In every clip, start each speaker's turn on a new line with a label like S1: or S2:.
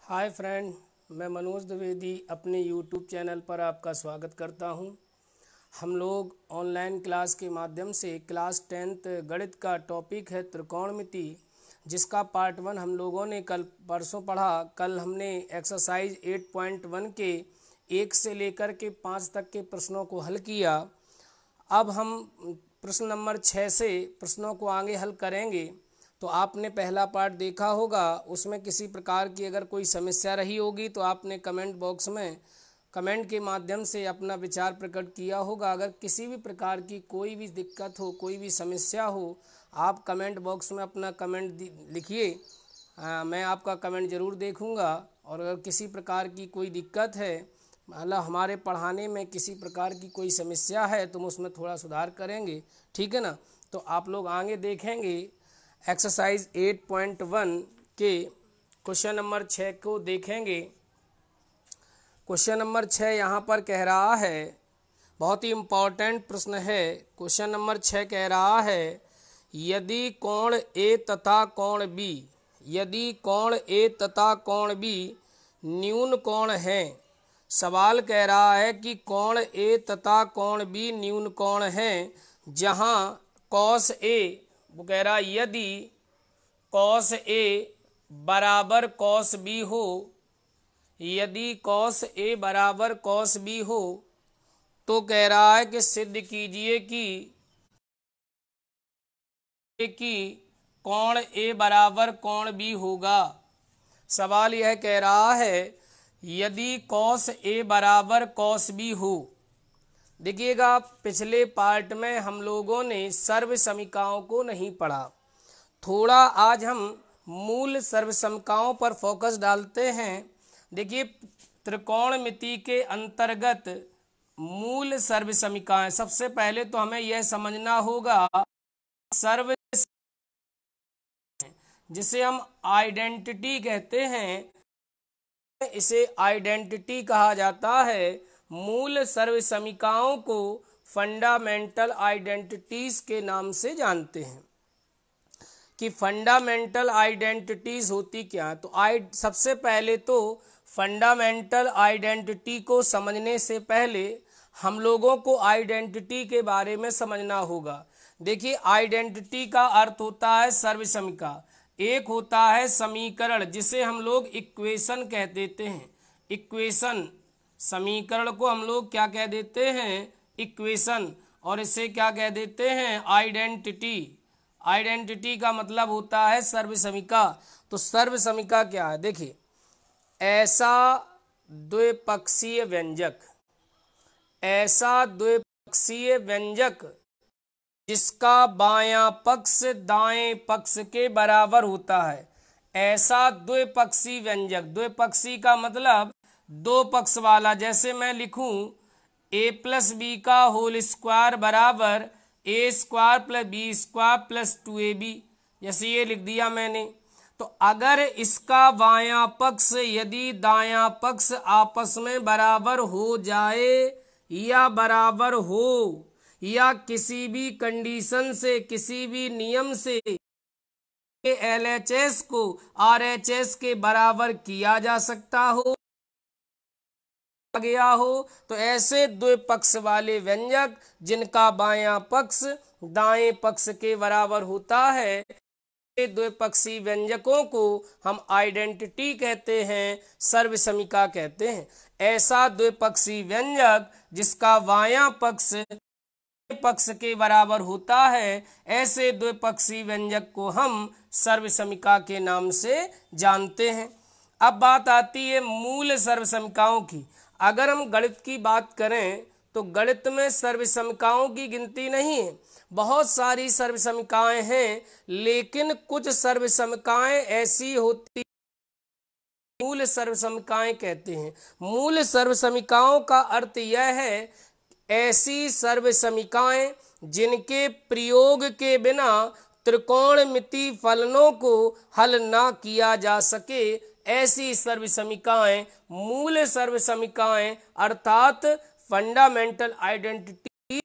S1: Hi friend, मैं मनोज द्विवेदी अपने YouTube channel पर आपका स्वागत करता हूं। हम लोग ऑनलाइन क्लास के माध्यम से क्लास 10th गणित का टॉपिक है त्रिकोणमिति, जिसका पार्ट 1 हम लोगों ने कल परसों पढ़ा। कल हमने एक्सरसाइज 8.1 के 1 से लेकर के 5 तक के प्रश्नों को हल किया। अब हम प्रश्न नंबर 6 से प्रश्नों को आगे हल करेंगे। तो आपने पहला पार्ट देखा होगा, उसमें किसी प्रकार की अगर कोई समस्या रही होगी तो आपने कमेंट बॉक्स में कमेंट के माध्यम से अपना विचार प्रकट किया होगा। अगर किसी भी प्रकार की कोई भी दिक्कत हो, कोई भी समस्या हो, आप कमेंट बॉक्स में अपना कमेंट लिखिए। मैं आपका कमेंट ज़रूर देखूंगा। और अगर किसी प्रकार की कोई दिक्कत है, मतलब हमारे पढ़ाने में किसी प्रकार की कोई समस्या है, तो हम उसमें थोड़ा सुधार करेंगे, ठीक है ना। तो आप लोग आगे देखेंगे एक्सरसाइज 8.1 के क्वेश्चन नंबर 6 को देखेंगे। क्वेश्चन नंबर 6 यहाँ पर कह रहा है, बहुत ही इम्पॉर्टेंट प्रश्न है। क्वेश्चन नंबर 6 कह रहा है, यदि कोण ए तथा कोण बी, यदि कोण ए तथा कोण बी न्यून कोण हैं। सवाल कह रहा है कि कोण ए तथा कोण बी न्यून कोण हैं, जहाँ कॉस ए, वो कह रहा यदि कॉस ए बराबर कॉस बी हो, यदि कॉस ए बराबर कॉस बी हो, तो कह रहा है कि सिद्ध कीजिए कि कोण ए बराबर कोण बी होगा। सवाल यह कह रहा है, यदि कॉस ए बराबर कॉस बी हो। देखिएगा, पिछले पार्ट में हम लोगों ने सर्व समीकरणों को नहीं पढ़ा। थोड़ा आज हम मूल सर्वसमीकरणों पर फोकस डालते हैं। देखिए, त्रिकोणमिति के अंतर्गत मूल सर्वसमीकरण, सबसे पहले तो हमें यह समझना होगा सर्व, जिसे हम आइडेंटिटी कहते हैं, इसे आइडेंटिटी कहा जाता है। मूल सर्वसमीकरणों को फंडामेंटल आइडेंटिटीज के नाम से जानते हैं। कि फंडामेंटल आइडेंटिटीज होती क्या है। तो सबसे पहले तो फंडामेंटल आइडेंटिटी को समझने से पहले हम लोगों को आइडेंटिटी के बारे में समझना होगा। देखिए, आइडेंटिटी का अर्थ होता है सर्वसमीकरण। एक होता है समीकरण, जिसे हम लोग इक्वेशन कह देते हैं। इक्वेशन, समीकरण को हम लोग क्या कह देते हैं, इक्वेशन। और इसे क्या कह देते हैं, आइडेंटिटी। आइडेंटिटी का मतलब होता है सर्वसमीकरण। तो सर्वसमीकरण क्या है, देखिए, ऐसा द्विपक्षीय व्यंजक, ऐसा द्विपक्षीय व्यंजक जिसका बायां पक्ष दाएं पक्ष के बराबर होता है। ऐसा द्विपक्षीय व्यंजक, द्विपक्षीय का मतलब दो पक्ष वाला। जैसे मैं लिखूं a प्लस बी का होल स्क्वायर बराबर a square plus b square plus 2ab, जैसे ये लिख दिया मैंने। तो अगर इसका बायां पक्ष यदि दायां पक्ष आपस में बराबर हो जाए, या बराबर हो, या किसी भी कंडीशन से, किसी भी नियम से LHS को RHS के बराबर किया जा सकता हो, गया हो, तो ऐसे द्विपक्ष वाले व्यंजक जिनका बायां पक्ष दाएं पक्ष के बराबर होता है, द्विपक्षीय व्यंजकों को हम आइडेंटिटी कहते हैं, सर्वसमीकरण कहते हैं। ऐसा द्विपक्षीय व्यंजक जिसका बायां पक्ष के बराबर होता है, ऐसे द्विपक्षीय व्यंजक को हम सर्वसमीकरण के नाम से जानते हैं। अब बात आती है मूल सर्वसमीकरणों की। अगर हम गणित की बात करें तो गणित में सर्वसमीकरणों की गिनती नहीं है, बहुत सारी सर्वसमीकरण हैं, लेकिन कुछ सर्वसमीकरण ऐसी होती मूल सर्वसमीकरण कहते हैं। मूल सर्वसमीकरणों का अर्थ यह है, ऐसी सर्वसमीकरण जिनके प्रयोग के बिना त्रिकोणमिति फलनों को हल ना किया जा सके, ऐसी सर्वसमीकरण मूल सर्वसमीकरण अर्थात फंडामेंटल आइडेंटिटी।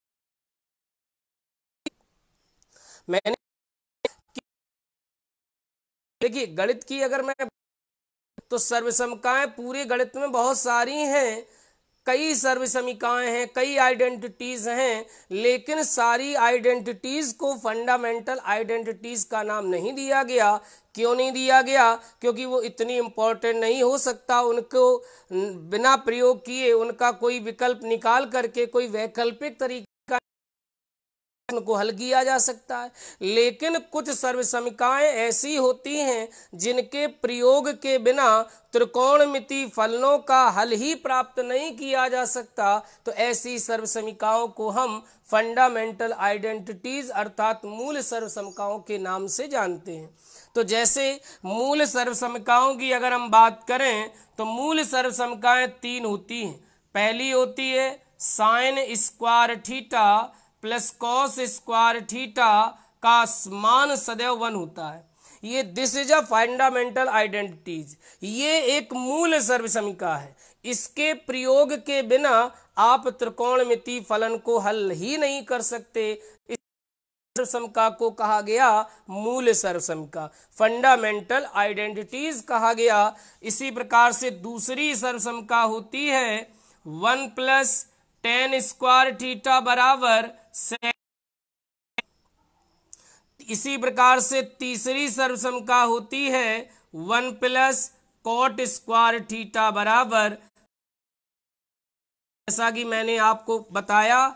S1: मैंने देखिए, गणित की अगर मैं तो सर्वसमिकाएं पूरे गणित में बहुत सारी हैं, कई सर्वसमिकाएं हैं, कई आइडेंटिटीज हैं, लेकिन सारी आइडेंटिटीज को फंडामेंटल आइडेंटिटीज का नाम नहीं दिया गया। क्यों नहीं दिया गया? क्योंकि वो इतनी इम्पोर्टेंट नहीं हो सकता, उनको बिना प्रयोग किए उनका कोई विकल्प निकाल करके कोई वैकल्पिक तरीका को हल किया जा सकता है। लेकिन कुछ सर्वसमिकाएं ऐसी होती हैं जिनके प्रयोग के बिना त्रिकोणमिति फलनों का हल ही प्राप्त नहीं किया जा सकता, तो ऐसी सर्वसमिकाओं को हम फंडामेंटल आइडेंटिटीज अर्थात मूल सर्वसमिकाओं के नाम से जानते हैं। तो जैसे मूल सर्वसमिकाओं की अगर हम बात करें तो मूल सर्वसमिकाएं 3 होती हैं। पहली होती है sign square theta plus cos square theta का मान सदैव 1 होता है। ये this is a fundamental identities, ये एक मूल सर्वसमिका है। इसके प्रयोग के बिना आप त्रिकोणमिति फलन को हल ही नहीं कर सकते। इस सर्वसमिका को कहा गया मूल सर्वसमिका, फंडामेंटल आइडेंटिटीज कहा गया। इसी प्रकार से दूसरी सर्वसमिका होती है 1 प्लस tan स्क्वायर थीटा बराबर। इसी प्रकार से तीसरी सर्वसमिका होती है 1 प्लस कॉट स्क्वायर थीटा बराबर। जैसा कि मैंने आपको बताया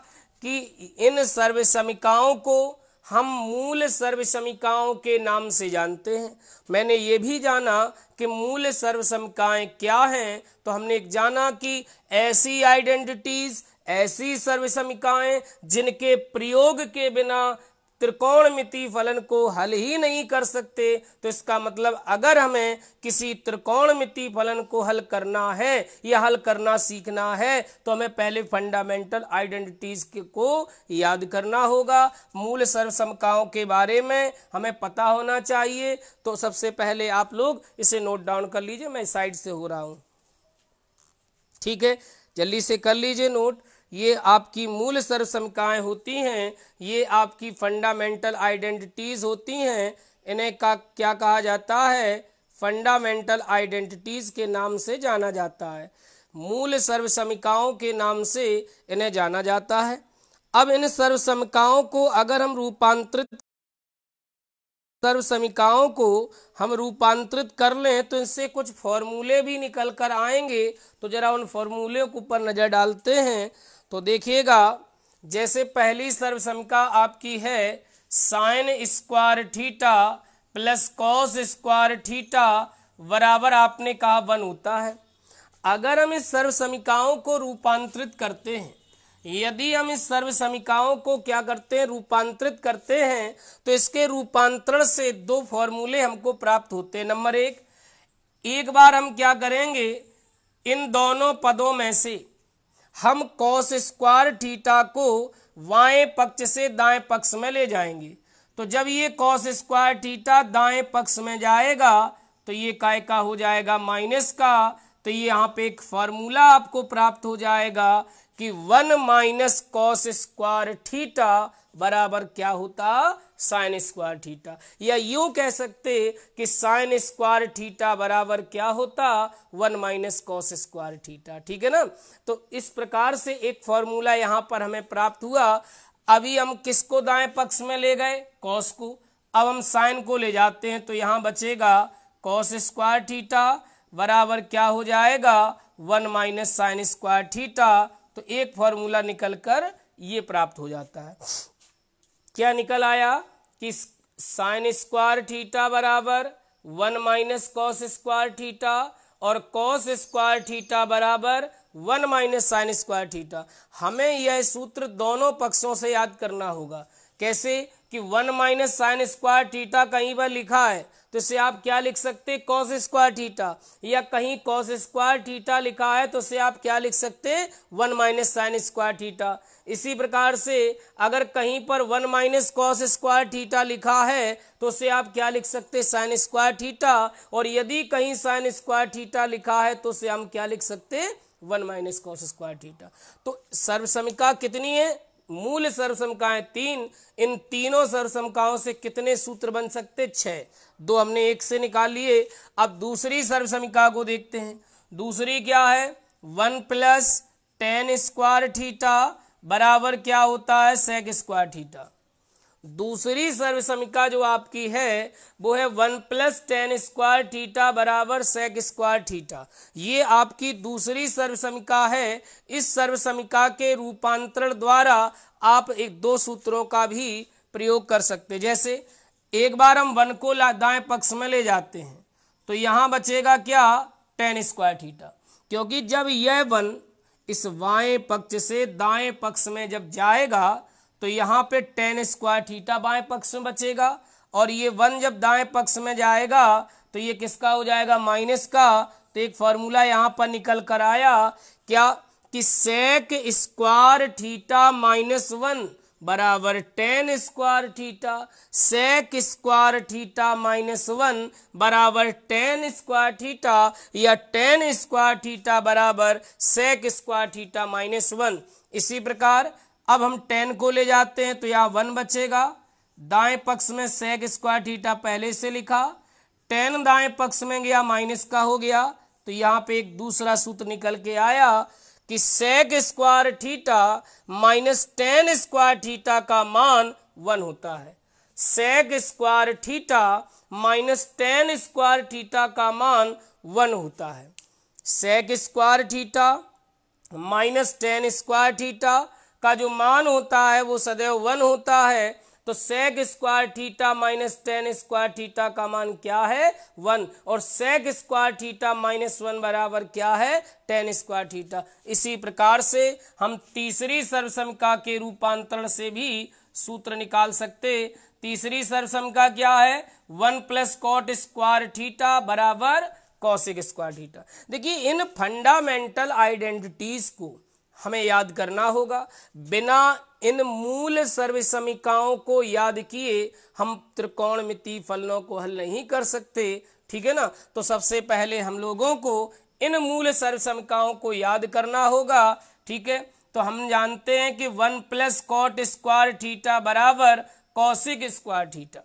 S1: कि इन सर्वसमिकाओं को हम मूल सर्वसमिकाओं के नाम से जानते हैं। मैंने ये भी जाना कि मूल सर्वसमिकाएं क्या हैं, तो हमने जाना कि ऐसी आइडेंटिटीज, ऐसी सर्वसमिकाएं जिनके प्रयोग के बिना त्रिकोणमिति फलन को हल ही नहीं कर सकते। तो इसका मतलब अगर हमें किसी त्रिकोणमिति फलन को हल करना है या हल करना सीखना है तो हमें पहले फंडामेंटल आइडेंटिटीज को याद करना होगा। मूल सर्वसमिकाओं के बारे में हमें पता होना चाहिए। तो सबसे पहले आप लोग इसे नोट डाउन कर लीजिए, मैं साइड से हो रहा हूँ, ठीक है, जल्दी से कर लीजिए नोट। ये आपकी मूल सर्वसमिकाएं होती हैं, ये आपकी फंडामेंटल आइडेंटिटीज होती हैं। इन्हें क्या कहा जाता है? फंडामेंटल आइडेंटिटीज के नाम से जाना जाता है। मूल सर्वसमिकाओं के नाम से इन्हें जाना जाता है। अब इन सर्वसमिकाओं को अगर हम सर्वसमिकाओं को हम रूपांतरित कर लें तो इनसे कुछ फॉर्मूले भी निकल कर आएंगे। तो जरा उन फॉर्मूले के ऊपर नजर डालते हैं तो देखिएगा, जैसे पहली सर्वसमिका आपकी है sign square theta plus cos square theta बराबर आपने कहा 1 होता है। अगर हम इस सर्वसमिकाओं को रूपांतरित करते हैं, यदि हम इस सर्वसमिकाओं को क्या करते हैं, रूपांतरित करते हैं, तो इसके रूपांतरण से 2 फॉर्मूले हमको प्राप्त होते हैं। नंबर 1, एक बार हम क्या करेंगे, इन दोनों पदों में से हम कॉस स्क्वायर थीटा को बाएं पक्ष से दाएं पक्ष में ले जाएंगे। तो जब ये कॉस स्क्वायर थीटा दाएं पक्ष में जाएगा तो ये काय का हो जाएगा, माइनस का। तो ये यहाँ पे एक फॉर्मूला आपको प्राप्त हो जाएगा कि 1 माइनस कॉस स्क्वायर थीटा बराबर क्या होता, साइन स्क्वायर थीटा। या यूं कह सकते कि साइन स्क्वायर थीटा बराबर क्या होता, 1 माइनस कॉस स्क्वायर थीटा। ठीक है ना। तो इस प्रकार से एक फॉर्मूला यहां पर हमें प्राप्त हुआ। अभी हम किसको दाएं पक्ष में ले गए, कॉस को। अब हम साइन को ले जाते हैं तो यहां बचेगा कॉस स्क्वायर थीटा बराबर क्या हो जाएगा, 1 माइनस साइन स्क्वायर थीटा। तो एक फॉर्मूला निकलकर ये प्राप्त हो जाता है। क्या निकल आया कि साइन स्क्वायर थीटा बराबर 1 माइनस कॉस स्क्वायर थीटा और कॉस स्क्वायर थीटा बराबर 1 माइनस साइन स्क्वायर थीटा। हमें यह सूत्र दोनों पक्षों से याद करना होगा। कैसे कि 1 माइनस साइन स्क्वायर थीटा कहीं पर लिखा है तो इसे आप क्या लिख सकते, कॉस स्क्वायर थीटा, या कहीं कॉस स्क्वायर थीटा लिखा है तो इसे आप क्या लिख सकते, 1 माइनस साइन स्क्वायर थीटा। इसी प्रकार से अगर कहीं पर 1 माइनस कॉस स्क्वायर थीटा लिखा है तो उसे आप क्या लिख सकते, साइन स्क्वायर थीटा। और यदि कहीं साइन स्क्वायर थीटा लिखा है तो उसे हम क्या लिख सकते, 1 माइनस कॉस स्क्वायर थीटा। तो सर्वसमिका कितनी है, मूल सर्वसमिकाएं 3। इन तीनों सर्वसमिकाओं से कितने सूत्र बन सकते, 6। दो हमने एक से निकाल लिए। अब दूसरी सर्व समीकरण को देखते हैं। दूसरी क्या है, 1 प्लस टेन स्क्वायर थीटा बराबर क्या होता है, सेक स्क्वायर थीटा। दूसरी सर्व समीकरण जो आपकी है वो है 1 प्लस टेन स्क्वायर थीटा बराबर सेक स्क्वायर थीटा। ये आपकी दूसरी सर्व समीकरण है। इस सर्व समीकरण के रूपांतरण द्वारा आप एक दो सूत्रों का भी प्रयोग कर सकते हैं। जैसे एक बार हम 1 को दाएं पक्ष में ले जाते हैं तो यहां बचेगा क्या, टेन स्क्वायर थीटा, क्योंकि जब यह 1 इस बाएं पक्ष से दाएं पक्ष में जब जाएगा तो यहाँ पे टेन स्क्वायर थीटा बाएं पक्ष में बचेगा, और ये 1 जब दाएं पक्ष में जाएगा तो ये किसका हो जाएगा, माइनस का। तो एक फॉर्मूला यहाँ पर निकल कर आया क्या, कि सेक स्क्वायर थीटा -1 बराबर tan square theta. Sec square theta -1 बराबर टेन स्क्वायर थीटा, या टेन स्क्वायर थीटा बराबर सेक स्क्वायर थीटा -1। इसी प्रकार अब हम 10 को ले जाते हैं तो यहाँ 1 बचेगा। दाएं पक्ष में सेक स्क्वायर थीटा पहले से लिखा, 10 दाएं पक्ष में गया माइनस का हो गया, तो यहाँ पे एक दूसरा सूत्र निकल के आया कि sec square theta -10 square theta का मान 1 होता है। Sec square theta -10 square theta का मान 1 होता है। Sec square theta -10 square theta का जो मान होता है वो सदैव 1 होता है। तो sec square theta -10 square theta का मान क्या है, 1, और सेक स्क्वायर थीटा -1 बराबर क्या है, टेन स्क्वायर थीटा। इसी प्रकार से हम तीसरी सर्व समीकरण के रूपांतरण से भी सूत्र निकाल सकते। तीसरी सर्व समीकरण क्या है, 1 प्लस कॉट स्क्वायर थीटा बराबर कॉसेक स्क्वायर थीटा। देखिए इन फंडामेंटल आइडेंटिटीज को हमें याद करना होगा। बिना इन मूल सर्व समीकरणों को याद किए हम त्रिकोणमितीय फलनों को हल नहीं कर सकते, ठीक है ना। तो सबसे पहले हम लोगों को इन मूल सर्व समीकरणों को याद करना होगा, ठीक है। तो हम जानते हैं कि 1 प्लस कॉट स्क्वायर थीटा बराबर कॉसेक स्क्वायर थीटा।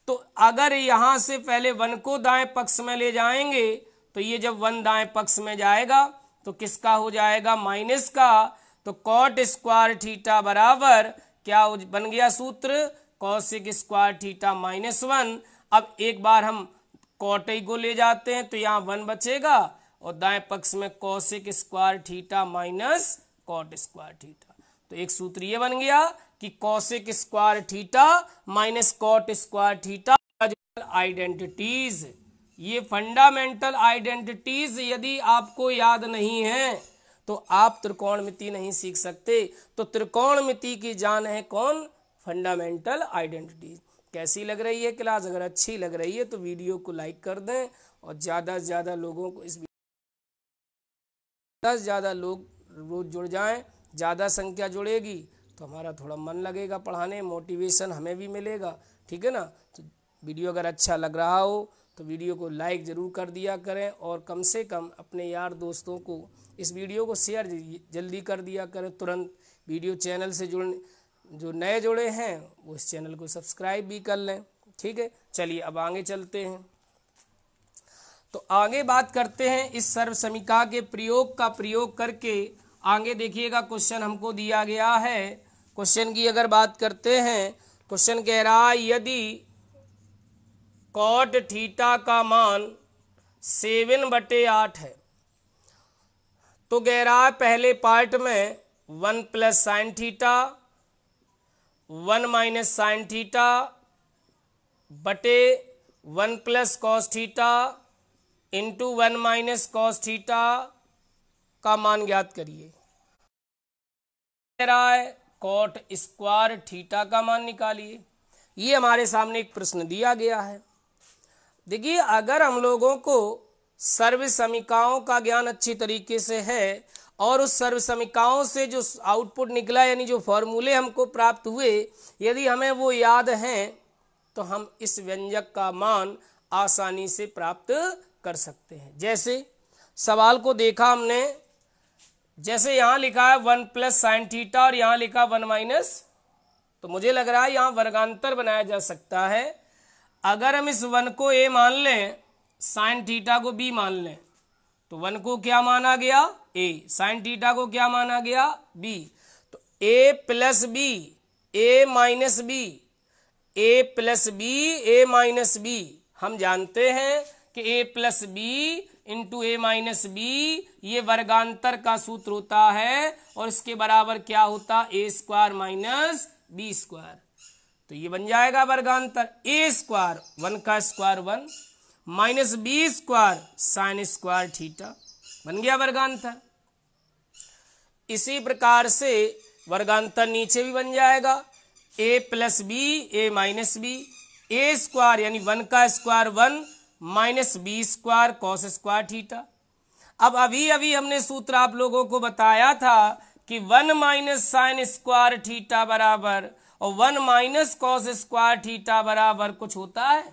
S1: तो अगर यहां से पहले 1 को दाएं पक्ष में ले जाएंगे तो ये जब 1 दाएं पक्ष में जाएगा तो किसका हो जाएगा, माइनस का। तो कॉट स्क्वायर थीटा बराबर क्या बन गया सूत्र, कॉसेक स्क्वायर थीटा -1। अब एक बार हम कॉट को ले जाते हैं तो यहाँ 1 बचेगा, और दाएं पक्ष में cosec square theta minus cot square theta. तो एक सूत्र ये बन गया कि cosec square theta minus cot square theta identities, ये फंडामेंटल आइडेंटिटीज यदि आपको याद नहीं है तो आप त्रिकोणमिति नहीं सीख सकते। तो त्रिकोणमिति की जान है कौन, फंडामेंटल आइडेंटिटीज। कैसी लग रही है क्लास, अगर अच्छी लग रही है तो वीडियो को लाइक कर दें, और ज़्यादा से ज़्यादा लोगों को ज़्यादा से ज़्यादा लोग रोज जुड़ जाएं। ज़्यादा संख्या जुड़ेगी तो हमारा थोड़ा मन लगेगा पढ़ाने, मोटिवेशन हमें भी मिलेगा, ठीक है ना। तो वीडियो अगर अच्छा लग रहा हो तो वीडियो को लाइक ज़रूर कर दिया करें, और कम से कम अपने यार दोस्तों को इस वीडियो को शेयर जल्दी कर दिया करें तुरंत। वीडियो चैनल से जो नए जुड़े हैं वो इस चैनल को सब्सक्राइब भी कर लें, ठीक है। चलिए अब आगे चलते हैं। तो आगे बात करते हैं इस सर्व समीकरण के प्रयोग का प्रयोग करके। आगे देखिएगा क्वेश्चन हमको दिया गया है। क्वेश्चन की अगर बात करते हैं, क्वेश्चन कह रहा है यदि कॉट थीटा का मान 7/8 है तो कह रहा है पहले पार्ट में 1 plus sine theta 1 minus sine theta बटे 1 plus cos theta into 1 minus cos theta का मान ज्ञात करिए। कह रहा है कॉट स्क्वायर थीटा का मान निकालिए। ये हमारे सामने एक प्रश्न दिया गया है। देखिए अगर हम लोगों को सर्व समीकरणों का ज्ञान अच्छी तरीके से है और उस सर्व समीकरणों से जो आउटपुट निकला यानी जो फॉर्मूले हमको प्राप्त हुए यदि हमें वो याद हैं तो हम इस व्यंजक का मान आसानी से प्राप्त कर सकते हैं। जैसे सवाल को देखा हमने, जैसे यहाँ लिखा है 1 प्लस साइन थीटा और यहाँ लिखा 1 माइनस, तो मुझे लग रहा है यहाँ वर्गांतर बनाया जा सकता है। अगर हम इस 1 को a मान लें, साइन थीटा को b मान लें, तो 1 को क्या माना गया a, साइन थीटा को क्या माना गया b, तो a plus B a minus B, a plus B a minus B, हम जानते हैं कि a plus B into A minus B ये वर्गांतर का सूत्र होता है और इसके बराबर क्या होता A square minus B square. तो ये बन जाएगा वर्गांतर ए स्क्वायर 1 का square 1 minus B square sine square theta, बन गया वर्गांतर। इसी प्रकार से वर्गांतर नीचे भी बन जाएगा a plus B A minus B, A square यानी 1 का square 1 minus B square cos square theta. अब अभी हमने सूत्र आप लोगों को बताया था कि 1 माइनस साइन स्क्वायर थीटा बराबर और 1 माइनस कॉस स्क्वायर थीटा बराबर कुछ होता है,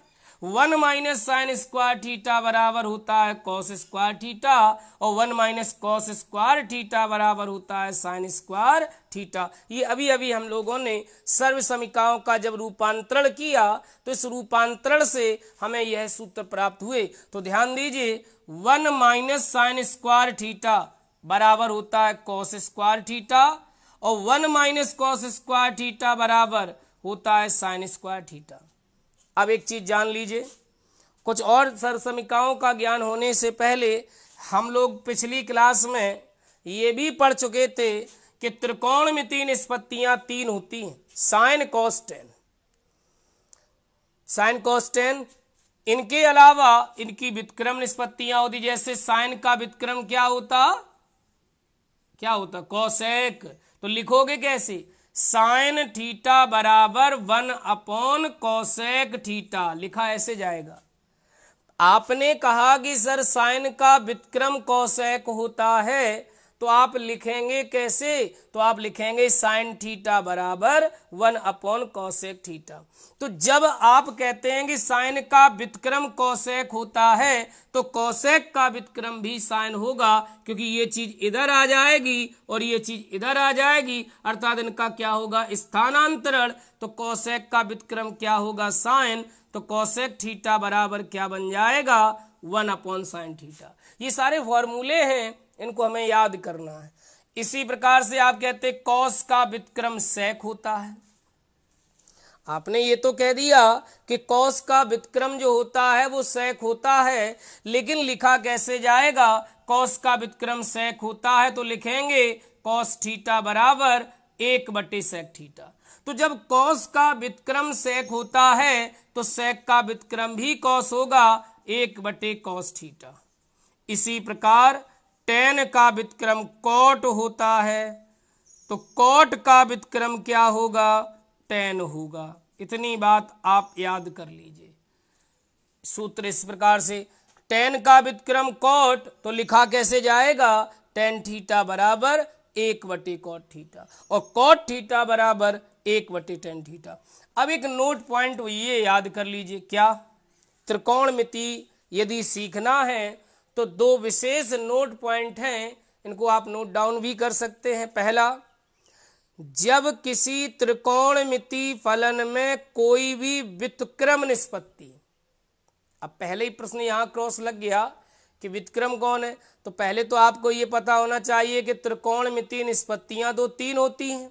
S1: 1 माइनस साइन स्क्वायर थीटा बराबर होता है कॉस स्क्वायर थीटा और 1 माइनस कॉस स्क्वायर थीटा बराबर होता है साइन स्क्वायर थीटा। ये अभी हम लोगों ने सर्व समीकरणों का जब रूपांतरण किया तो इस रूपांतरण से हमें यह सूत्र प्राप्त हुए। तो ध्यान दीजिए 1 माइनस साइन स्क्वायर थीटा बराबर होता है कॉस स्क्वायर थीटा और 1 माइनस कॉस स्क्वायर थीटा बराबर होता है साइन स्क्वायर थीटा। अब एक चीज जान लीजिए, कुछ और सर्व समीकरणों का ज्ञान होने से पहले हम लोग पिछली क्लास में ये भी पढ़ चुके थे कि त्रिकोणमितीय निष्पत्तियां 3 होती हैं, sine cos tan, sine cos tan. इनके अलावा इनकी व्युत्क्रम निष्पत्तियां होती, जैसे साइन का व्युत्क्रम क्या होता कॉसेक। तो लिखोगे कैसे, साइन थीटा बराबर 1 अपॉन कॉसेक थीटा, लिखा ऐसे जाएगा। आपने कहा कि सर साइन का व्युत्क्रम कॉसेक होता है, तो आप लिखेंगे कैसे, तो आप लिखेंगे साइन थीटा बराबर 1 अपॉन कॉसेक थीटा। तो जब आप कहते हैं कि साइन का व्युत्क्रम कॉसेक होता है तो कॉसेक का व्युत्क्रम भी साइन होगा, क्योंकि ये चीज इधर आ जाएगी और ये चीज इधर आ जाएगी, अर्थात इनका क्या होगा स्थानांतरण। तो कॉसेक का व्युत्क्रम क्या होगा साइन, तो कॉसेक थीटा बराबर क्या बन जाएगा 1 अपॉन साइन थीटा। ये सारे फॉर्मूले हैं, इनको हमें याद करना है। इसी प्रकार से आप कहते हैं कॉस का व्युत्क्रम सेक होता है। आपने ये तो कह दिया कि कॉस का व्युत्क्रम जो होता है वो सेक होता है, लेकिन लिखा कैसे जाएगा, कॉस का व्युत्क्रम सेक होता है तो लिखेंगे कॉस थीटा बराबर 1/सेक थीटा। तो जब कॉस का व्युत्क्रम सेक होता है तो सेक का व्युत्क्रम भी कॉस होगा 1/कॉस थीटा। इसी प्रकार टेन का व्युत्क्रम कॉट होता है, तो कॉट का व्युत्क्रम क्या होगा टेन होगा। इतनी बात आप याद कर लीजिए। सूत्र इस प्रकार से, टेन का व्युत्क्रम कॉट तो लिखा कैसे जाएगा, टेन थीटा बराबर 1/कॉट थीटा और कॉट थीटा बराबर 1/टेन थीटा। अब एक नोट पॉइंट ये याद कर लीजिए, क्या त्रिकोणमिति यदि सीखना है तो 2 विशेष नोट पॉइंट हैं, इनको आप नोट डाउन भी कर सकते हैं। पहला, जब किसी त्रिकोणमिति फलन में कोई भी व्युत्क्रम निष्पत्ति, अब पहले ही प्रश्न यहां क्रॉस लग गया कि व्युत्क्रम कौन है, तो पहले तो आपको ये पता होना चाहिए कि त्रिकोणमिति निष्पत्तियां 3 होती हैं,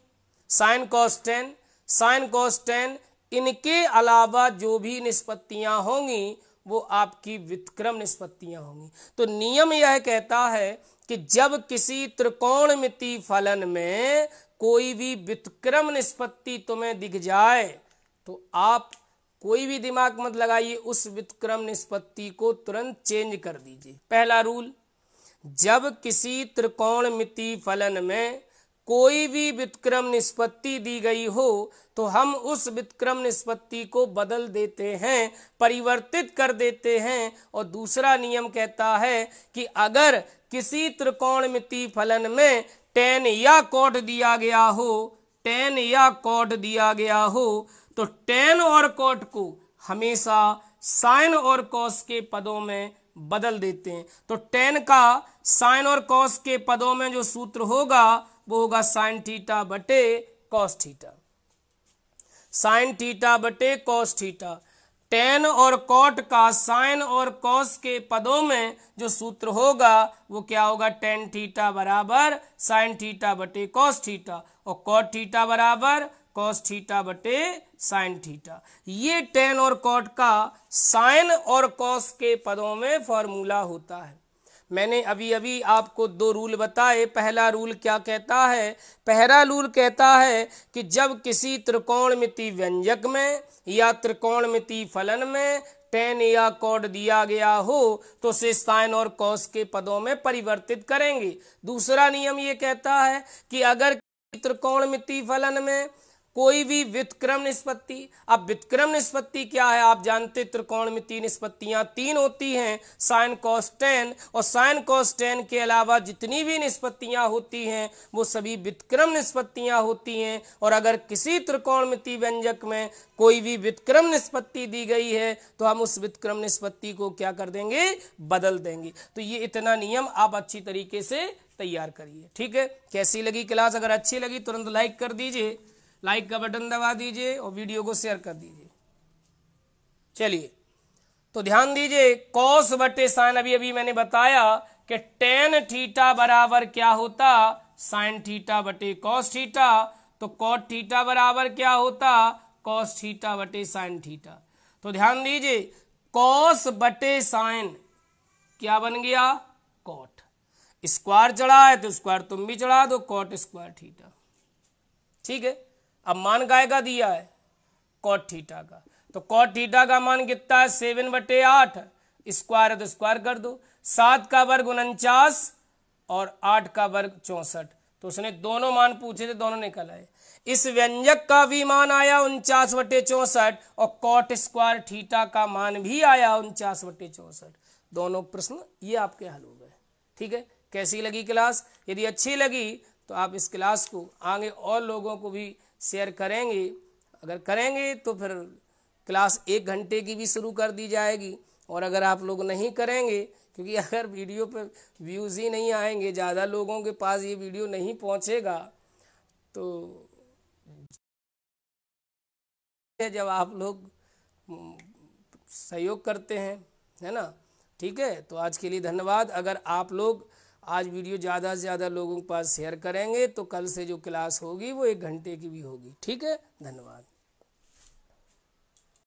S1: sine cos tan, sine cos tan. इनके अलावा जो भी निष्पत्तियां होंगी वो आपकी व्युत्क्रम निष्पत्तियां होंगी। तो नियम यह कहता है कि जब किसी त्रिकोणमिति फलन में कोई भी व्युत्क्रम निष्पत्ति तुम्हें दिख जाए तो आप कोई भी दिमाग मत लगाइए, उस व्युत्क्रम निष्पत्ति को तुरंत चेंज कर दीजिए। पहला रूल, जब किसी त्रिकोणमिति फलन में कोई भी व्युत्क्रम निष्पत्ति दी गई हो तो हम उस व्युत्क्रम निष्पत्ति को बदल देते हैं, परिवर्तित कर देते हैं। और दूसरा नियम कहता है कि अगर किसी त्रिकोणमिति फलन में टेन या कॉट दिया गया हो, टेन या कॉट दिया गया हो, तो टेन और कॉट को हमेशा साइन और कॉस के पदों में बदल देते हैं। तो टेन का साइन और कॉस के पदों में जो सूत्र होगा वो होगा साइन थीटा बटे कॉस थीटा, साइन थीटा बटे कॉस थीटा। टेन और कॉट का साइन और कॉस के पदों में जो सूत्र होगा वो क्या होगा, टेन थीटा बराबर साइन थीटा बटे कॉस थीटा और कॉट थीटा बराबर कॉस थीटा बटे साइन थीटा। ये टेन और कॉट का साइन और कॉस के पदों में फॉर्मूला होता है। मैंने अभी अभी आपको दो रूल बताए। पहला रूल क्या कहता है, पहला रूल कहता है कि जब किसी त्रिकोणमिति व्यंजक में या त्रिकोणमिति फलन में टेन या कॉट दिया गया हो तो उसे साइन और कॉस के पदों में परिवर्तित करेंगे। दूसरा नियम ये कहता है कि अगर त्रिकोणमिति फलन में कोई भी व्युत्क्रम निष्पत्ति, अब व्युत्क्रम निष्पत्ति क्या है आप जानते, त्रिकोणमिति निष्पत्तियां तीन होती हैं, साइन कॉस टेन, और साइन कॉस टेन के अलावा जितनी भी निष्पत्तियां होती हैं वो सभी व्युत्क्रम निष्पत्तियां होती हैं। और अगर किसी त्रिकोणमिति व्यंजक में कोई भी व्युत्क्रम निष्पत्ति दी गई है तो हम उस व्युत्क्रम निष्पत्ति को क्या कर देंगे, बदल देंगे। तो ये इतना नियम आप अच्छी तरीके से तैयार करिए। ठीक है, कैसी लगी क्लास? अगर अच्छी लगी तुरंत लाइक कर दीजिए, लाइक का बटन दबा दीजिए और वीडियो को शेयर कर दीजिए। चलिए तो ध्यान दीजिए, कॉस बटे साइन, अभी अभी मैंने बताया कि टेन थीटा बराबर क्या होता, साइन थीटा बटे कॉस थीटा, तो कॉट थीटा बराबर क्या होता, कॉस थीटा बटे साइन थीटा। तो ध्यान दीजिए, कॉस बटे साइन क्या बन गया, कॉट। स्क्वायर चढ़ा है तो स्क्वायर तुम भी चढ़ा दो, कॉट स्क्वायर थीटा। ठीक है, अब मान काय का दिया है, कॉट थीटा का, तो कॉट थीटा का मान कितना है, 7/8, स्क्वायर है तो स्क्वायर कर दो, 7 का वर्ग 49 और 8 का वर्ग 64। तो उसने दोनों मान पूछे थे, दोनों निकल आए। इस व्यंजक का भी मान आया 49/64 और कॉट स्क्वायर थीटा का मान भी आया 49/64। दोनों प्रश्न ये आपके हल हो गए। ठीक है, कैसी लगी क्लास? यदि अच्छी लगी तो आप इस क्लास को आगे और लोगों को भी शेयर करेंगे। अगर करेंगे तो फिर क्लास 1 घंटे की भी शुरू कर दी जाएगी। और अगर आप लोग नहीं करेंगे, क्योंकि अगर वीडियो पे व्यूज़ ही नहीं आएंगे, ज़्यादा लोगों के पास ये वीडियो नहीं पहुंचेगा, तो जब आप लोग सहयोग करते हैं, है ना। ठीक है, तो आज के लिए धन्यवाद। अगर आप लोग आज वीडियो ज़्यादा से ज़्यादा लोगों के पास शेयर करेंगे तो कल से जो क्लास होगी वो 1 घंटे की भी होगी। ठीक है, धन्यवाद।